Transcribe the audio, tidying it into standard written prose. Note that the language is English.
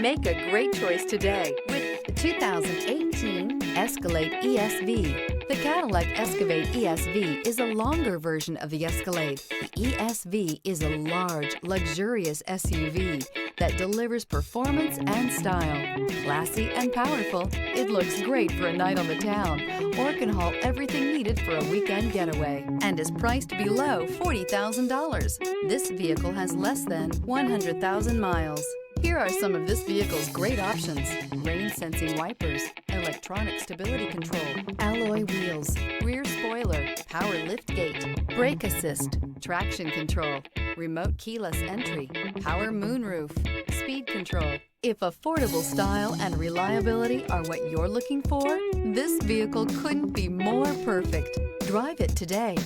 Make a great choice today with the 2018 Escalade ESV. The Cadillac Escalade ESV is a longer version of the Escalade. The ESV is a large, luxurious SUV that delivers performance and style. Classy and powerful, it looks great for a night on the town or can haul everything needed for a weekend getaway and is priced below $40,000. This vehicle has less than 100,000 miles. Here are some of this vehicle's great options: rain-sensing wipers, electronic stability control, alloy wheels, rear spoiler, power liftgate, brake assist, traction control, remote keyless entry, power moonroof, speed control. If affordable style and reliability are what you're looking for, this vehicle couldn't be more perfect. Drive it today.